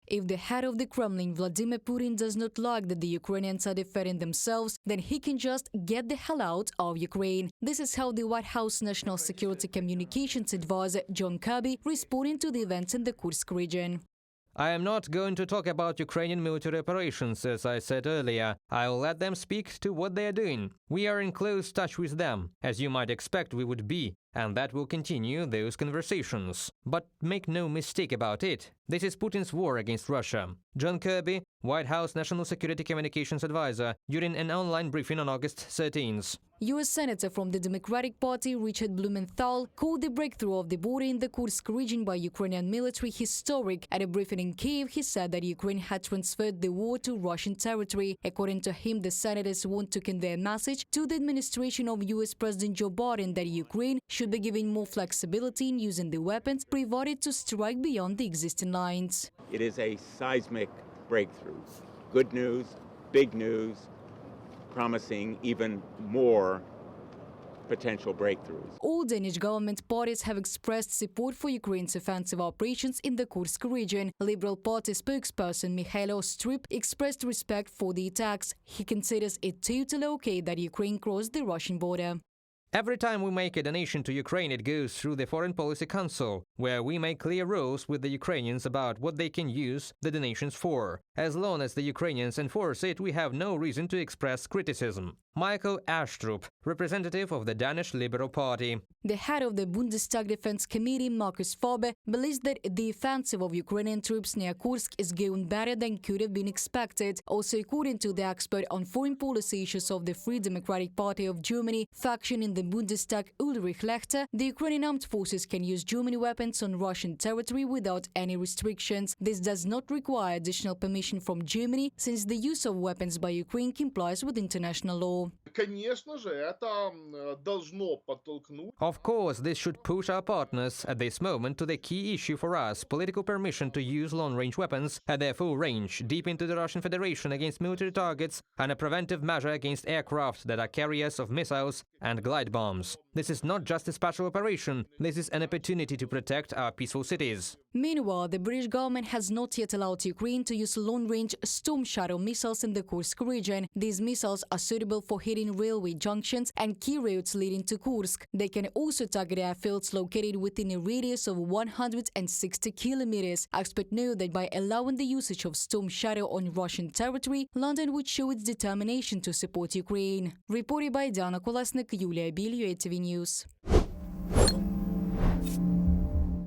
if the head of the Kremlin, Vladimir Putin, does not like that the Ukrainians are defending themselves, then he can just get the hell out of Ukraine. This is how the White House National Security Communications Advisor John Kirby responded to the events in the Kursk region. I am not going to talk about Ukrainian military operations, as I said earlier. I will let them speak to what they are doing. We are in close touch with them, as you might expect we would be, and that will continue those conversations. But make no mistake about it, this is Putin's war against Russia. John Kirby, White House National Security Communications Advisor, during an online briefing on August 13th. U.S. Senator from the Democratic Party Richard Blumenthal called the breakthrough of the border in the Kursk region by Ukrainian military historic. At a briefing in Kyiv, he said that Ukraine had transferred the war to Russian territory. According to him, the senators want to convey a message to the administration of U.S. President Joe Biden that Ukraine should be given more flexibility in using the weapons provided to strike beyond the existing lines. It is a seismic breakthrough. Good news, big news, promising even more potential breakthroughs. All Danish government parties have expressed support for Ukraine's offensive operations in the Kursk region. Liberal Party spokesperson Mikhailo Stryp expressed respect for the attacks. He considers it totally okay that Ukraine crossed the Russian border. Every time we make a donation to Ukraine, it goes through the Foreign Policy Council, where we make clear rules with the Ukrainians about what they can use the donations for. As long as the Ukrainians enforce it, we have no reason to express criticism. Michael Astrup, representative of the Danish Liberal Party. The head of the Bundestag Defense Committee, Markus Fabe, believes that the offensive of Ukrainian troops near Kursk is going better than could have been expected. Also, according to the expert on foreign policy issues of the Free Democratic Party of Germany faction in the Bundestag, Ulrich Lechter, the Ukrainian armed forces can use German weapons on Russian territory without any restrictions. This does not require additional permission from Germany, since the use of weapons by Ukraine complies with international law. Of course, this should push our partners at this moment to the key issue for us, political permission to use long-range weapons at their full range, deep into the Russian Federation against military targets, and a preventive measure against aircraft that are carriers of missiles and glide bombs. This is not just a special operation, this is an opportunity to protect our peaceful cities. Meanwhile, the British government has not yet allowed Ukraine to use long-range Storm Shadow missiles in the Kursk region. These missiles are suitable for hitting railway junctions and key roads leading to Kursk. They can also target airfields located within a radius of 160 kilometers. Experts know that by allowing the usage of Storm Shadow on Russian territory, London would show its determination to support Ukraine. Reported by Diana Kolesnik, Yulia Bilio, ATV News.